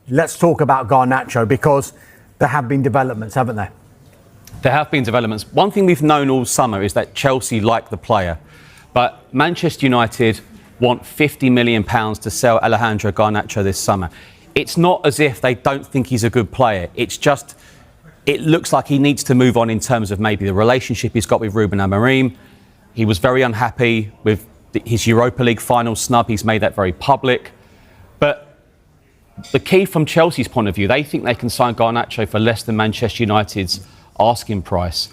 let's talk about Garnacho, because there have been developments, haven't there? There have been developments. One thing we've known all summer is that Chelsea like the player, but Manchester United want £50 million to sell Alejandro Garnacho this summer. It's not as if they don't think he's a good player. It's just, it looks like he needs to move on in terms of maybe the relationship he's got with Ruben Amorim. He was very unhappy with his Europa League final snub. He's made that very public. But the key from Chelsea's point of view, they think they can sign Garnacho for less than Manchester United's asking price.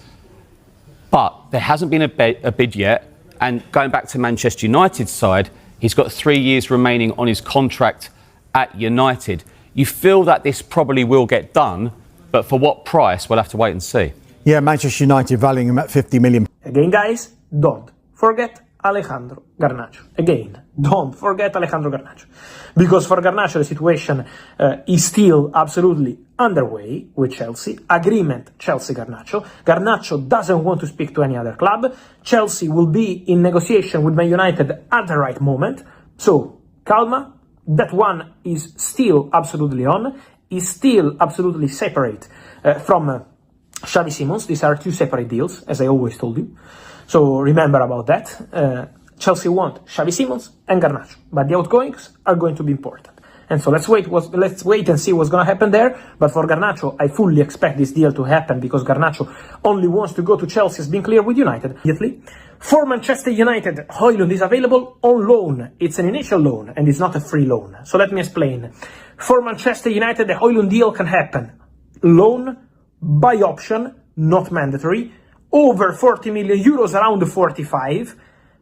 But there hasn't been a bid yet. And going back to Manchester United's side, he's got 3 years remaining on his contract at United. You feel that this probably will get done, but for what price, we'll have to wait and see. Yeah, Manchester United valuing him at 50 million. Again, guys, don't forget Alejandro Garnacho. Again, don't forget Alejandro Garnacho. Because for Garnacho, the situation is still absolutely underway with Chelsea. Agreement Chelsea-Garnacho. Garnacho doesn't want to speak to any other club. Chelsea will be in negotiation with Man United at the right moment. So, calma. That one is still absolutely on. Is still absolutely separate from Xavi Simons. These are two separate deals, as I always told you. So remember about that. Chelsea want Xavi Simons and Garnacho, but the outgoings are going to be important. And so let's wait and see what's going to happen there. But for Garnacho, I fully expect this deal to happen because Garnacho only wants to go to Chelsea, has been clear with United immediately. For Manchester United, Højlund is available on loan. It's an initial loan and it's not a free loan. So let me explain. For Manchester United, the Højlund deal can happen. Loan, by option, not mandatory. Over 40 million euros, around 45.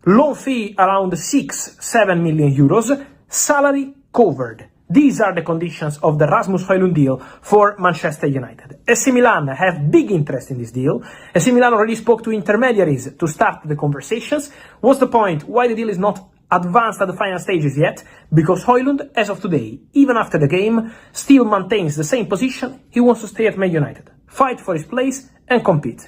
Loan fee around 6-7 million euros. Salary covered. These are the conditions of the Rasmus Højlund deal for Manchester United. AC Milan have big interest in this deal. AC Milan already spoke to intermediaries to start the conversations. What's the point? Why the deal is not advanced at the final stages yet? Because Højlund, as of today, even after the game, still maintains the same position. He wants to stay at Man United, fight for his place and compete.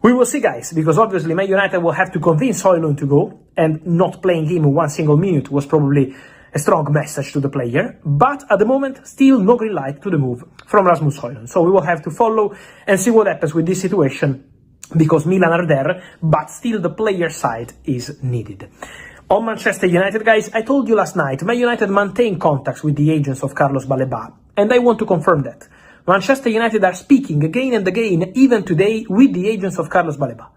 We will see, guys, because obviously Man United will have to convince Højlund to go, and not playing him 1 single minute was probably a strong message to the player. But at the moment, still no green light to the move from Rasmus Højlund. So we will have to follow and see what happens with this situation, because Milan are there, but still the player side is needed. On Manchester United, guys, I told you last night, Man United maintain contacts with the agents of Carlos Baleba, and I want to confirm that. Manchester United are speaking again and again, even today, with the agents of Carlos Baleba,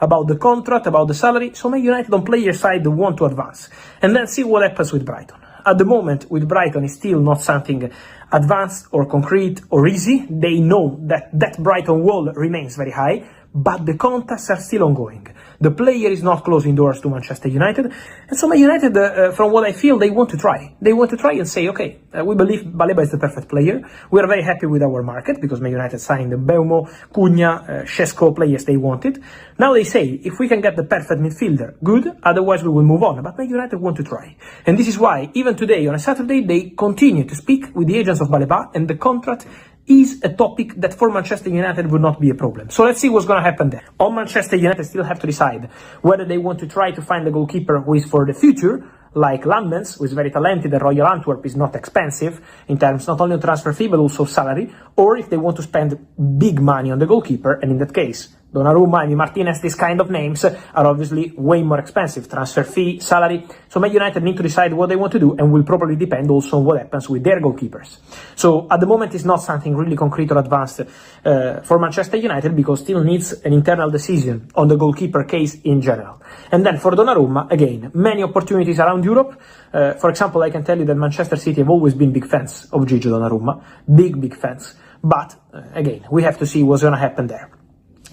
about the contract, about the salary. So Man United on player side want to advance. And then see what happens with Brighton. At the moment, with Brighton, is still not something advanced or concrete or easy. They know that Brighton wall remains very high, but the contacts are still ongoing. The player is not closing doors to Manchester United. And so Man United, from what I feel, they want to try. They want to try and say, okay, we believe Baleba is the perfect player. We are very happy with our market because Man United signed Mbeumo, Cunha, Šeško players they wanted. Now they say, if we can get the perfect midfielder, good. Otherwise, we will move on. But Man United want to try. And this is why, even today, on a Saturday, they continue to speak with the agents of Baleba, and the contract is a topic that for Manchester United would not be a problem. So let's see what's going to happen there. On Manchester United still have to decide whether they want to try to find a goalkeeper who is for the future, like Landmans, who is very talented, and Royal Antwerp is not expensive in terms not only of transfer fee but also salary, or if they want to spend big money on the goalkeeper, and in that case, Donnarumma, Emi Martinez, these kind of names are obviously way more expensive. Transfer fee, salary. So Man United need to decide what they want to do, and will probably depend also on what happens with their goalkeepers. So at the moment it's not something really concrete or advanced for Manchester United, because still needs an internal decision on the goalkeeper case in general. And then for Donnarumma, again, many opportunities around Europe. For example, I can tell you that Manchester City have always been big fans of Gigi Donnarumma. Big fans. But again, we have to see what's going to happen there.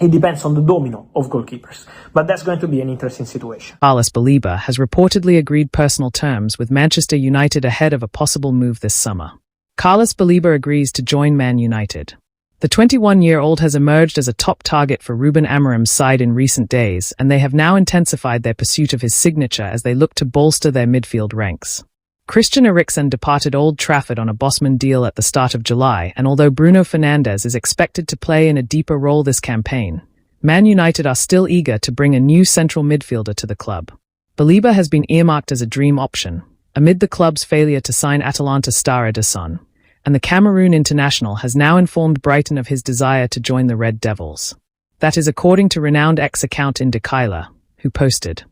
It depends on the domino of goalkeepers, but that's going to be an interesting situation. Carlos Baleba has reportedly agreed personal terms with Manchester United ahead of a possible move this summer. Carlos Baleba agrees to join Man United. The 21-year-old has emerged as a top target for Ruben Amorim's side in recent days, and they have now intensified their pursuit of his signature as they look to bolster their midfield ranks. Christian Eriksen departed Old Trafford on a Bosman deal at the start of July, and although Bruno Fernandes is expected to play in a deeper role this campaign, Man United are still eager to bring a new central midfielder to the club. Baleba has been earmarked as a dream option, amid the club's failure to sign Atalanta star Ederson, and the Cameroon international has now informed Brighton of his desire to join the Red Devils. That is according to renowned ex-account in Dekyla, who posted,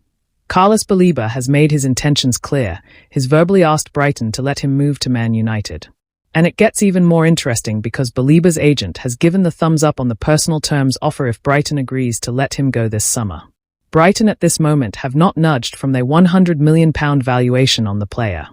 Carlos Baleba has made his intentions clear, he's verbally asked Brighton to let him move to Man United. And it gets even more interesting because Baleba's agent has given the thumbs up on the personal terms offer if Brighton agrees to let him go this summer. Brighton at this moment have not nudged from their £100 million valuation on the player.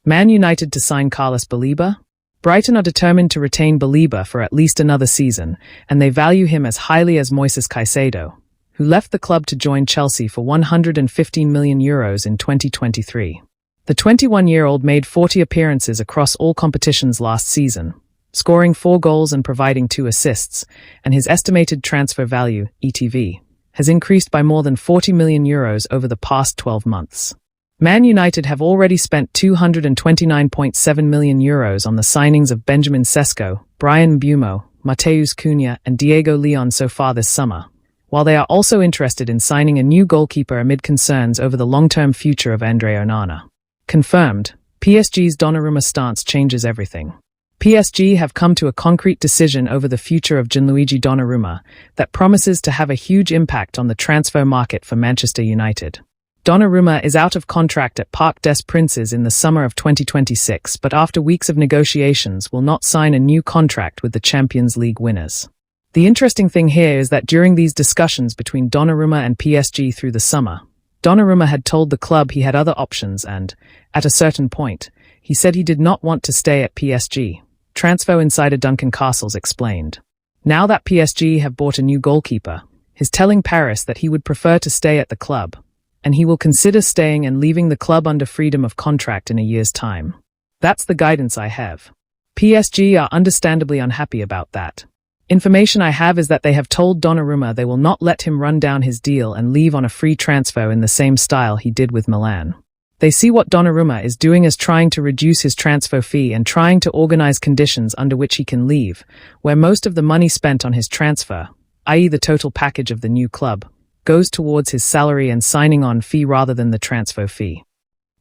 Man United to sign Carlos Baleba? Brighton are determined to retain Baleba for at least another season, and they value him as highly as Moises Caicedo, who left the club to join Chelsea for €115 million in 2023. The 21-year-old made 40 appearances across all competitions last season, scoring 4 goals and providing 2 assists, and his estimated transfer value, ETV, has increased by more than €40 million over the past 12 months. Man United have already spent €229.7 million on the signings of Benjamin Sesko, Brian Mbeumo, Mateus Cunha, and Diego Leon so far this summer, while they are also interested in signing a new goalkeeper amid concerns over the long-term future of Andre Onana. Confirmed, PSG's Donnarumma stance changes everything. PSG have come to a concrete decision over the future of Gianluigi Donnarumma that promises to have a huge impact on the transfer market for Manchester United. Donnarumma is out of contract at Parc des Princes in the summer of 2026, but after weeks of negotiations will not sign a new contract with the Champions League winners. The interesting thing here is that during these discussions between Donnarumma and PSG through the summer, Donnarumma had told the club he had other options and, at a certain point, he said he did not want to stay at PSG. Transfer insider Duncan Castles explained. Now that PSG have bought a new goalkeeper, he's telling Paris that he would prefer to stay at the club, and he will consider staying and leaving the club under freedom of contract in a year's time. That's the guidance I have. PSG are understandably unhappy about that. Information I have is that they have told Donnarumma they will not let him run down his deal and leave on a free transfer in the same style he did with Milan. They see what Donnarumma is doing as trying to reduce his transfer fee and trying to organize conditions under which he can leave, where most of the money spent on his transfer, i.e. the total package of the new club, goes towards his salary and signing-on fee rather than the transfer fee.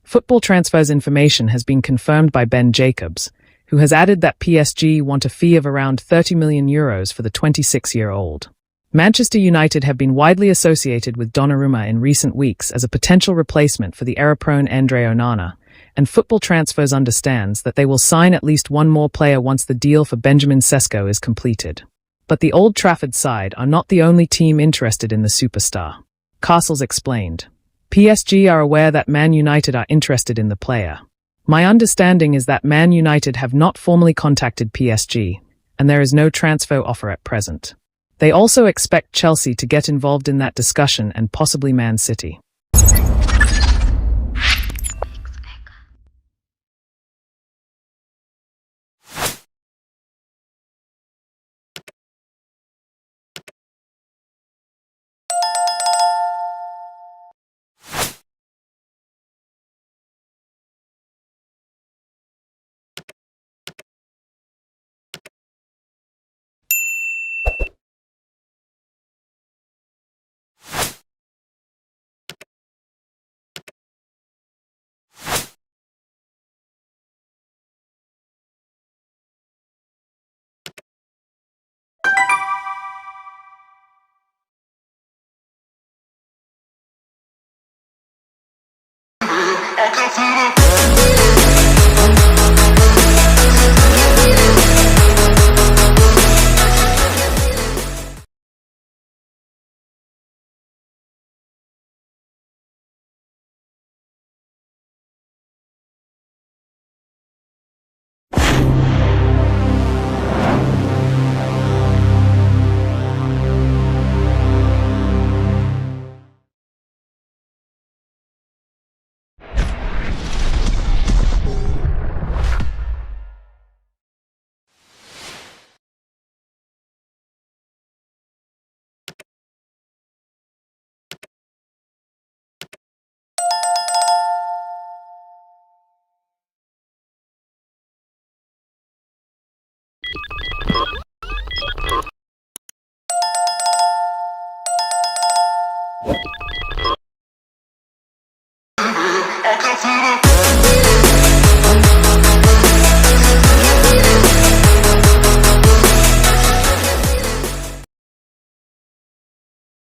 Football Transfers information has been confirmed by Ben Jacobs, who has added that PSG want a fee of around €30 million for the 26-year-old. Manchester United have been widely associated with Donnarumma in recent weeks as a potential replacement for the error-prone Andre Onana, and Football Transfers understands that they will sign at least one more player once the deal for Benjamin Sesko is completed. But the Old Trafford side are not the only team interested in the superstar. Castles explained. PSG are aware that Man United are interested in the player. My understanding is that Man United have not formally contacted PSG, and there is no transfer offer at present. They also expect Chelsea to get involved in that discussion and possibly Man City. I can feel it.